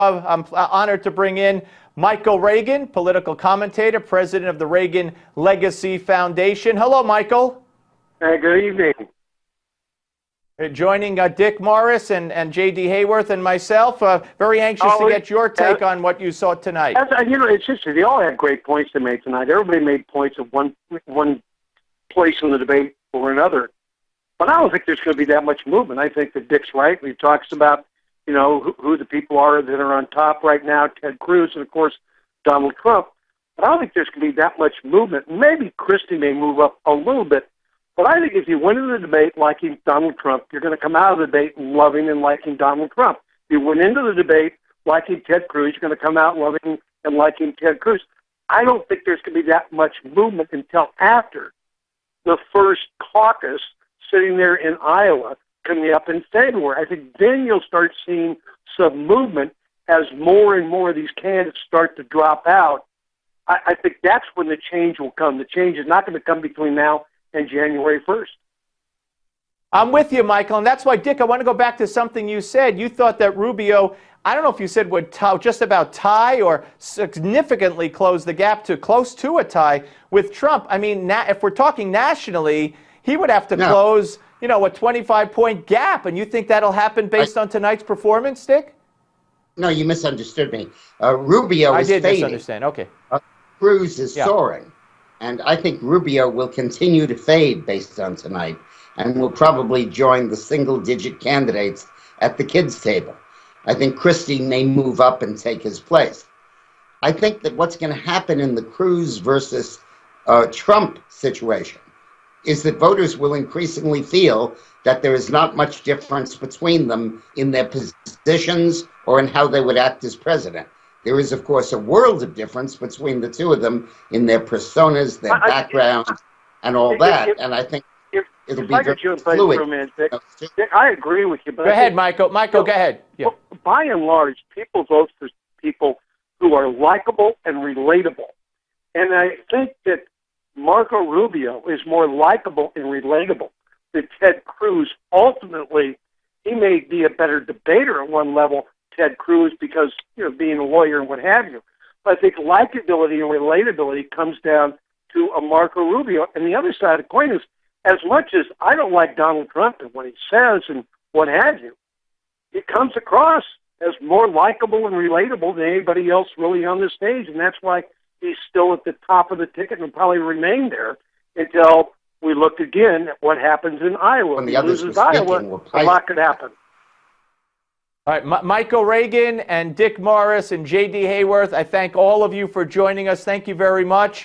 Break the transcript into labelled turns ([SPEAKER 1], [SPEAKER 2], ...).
[SPEAKER 1] I'm honored to bring in Michael Reagan, political commentator, president of the Reagan Legacy Foundation. Hello, Michael.
[SPEAKER 2] Hey, good evening.
[SPEAKER 1] Joining Dick Morris and J.D. Hayworth and myself. Very anxious to get your take on what you saw tonight.
[SPEAKER 2] It's just they all had great points to make tonight. Everybody made points of one place in the debate or another. But I don't think there's going to be that much movement. I think that Dick's right. He talks about who the people are that are on top right now, Ted Cruz, and, of course, Donald Trump. But I don't think there's going to be that much movement. Maybe Christie may move up a little bit. But I think if you went into the debate liking Donald Trump, you're going to come out of the debate loving and liking Donald Trump. If you went into the debate liking Ted Cruz, you're going to come out loving and liking Ted Cruz. I don't think there's going to be that much movement until after the first caucus sitting there in Iowa coming up in February. I think then you'll start seeing some movement as more and more of these candidates start to drop out. I think that's when the change will come. The change is not going to come between now and January 1st.
[SPEAKER 1] I'm with you, Michael, and that's why, Dick, I want to go back to something you said. You thought that Rubio, I don't know if you said would just about tie or significantly close the gap to close to a tie with Trump. I mean, if we're talking nationally, he would have to close, a 25-point gap. And you think that'll happen based on tonight's performance, Dick?
[SPEAKER 3] No, you misunderstood me. Rubio is fading. I did misunderstand.
[SPEAKER 1] Okay.
[SPEAKER 3] Cruz is soaring. And I think Rubio will continue to fade based on tonight and will probably join the single-digit candidates at the kids' table. I think Christie may move up and take his place. I think that what's going to happen in the Cruz versus Trump situation is that voters will increasingly feel that there is not much difference between them in their positions or in how they would act as president. There is, of course, a world of difference between the two of them in their personas, their backgrounds, and all that. And I think it'll be very fluid.
[SPEAKER 2] Dick, I agree with you. But
[SPEAKER 1] go ahead, Michael. Michael, go ahead. Yeah.
[SPEAKER 2] By and large, people vote for people who are likable and relatable. And I think that Marco Rubio is more likable and relatable than Ted Cruz. Ultimately, he may be a better debater at one level, Ted Cruz, because, being a lawyer and what have you. But I think likability and relatability comes down to a Marco Rubio. And the other side of the coin is, as much as I don't like Donald Trump and what he says and what have you, he comes across as more likable and relatable than anybody else really on the stage. And that's why he's still at the top of the ticket and will probably remain there until we look again at what happens in Iowa.
[SPEAKER 3] When
[SPEAKER 2] he loses Iowa, a lot could happen.
[SPEAKER 1] All right, Michael Reagan and Dick Morris and J.D. Hayworth, I thank all of you for joining us. Thank you very much.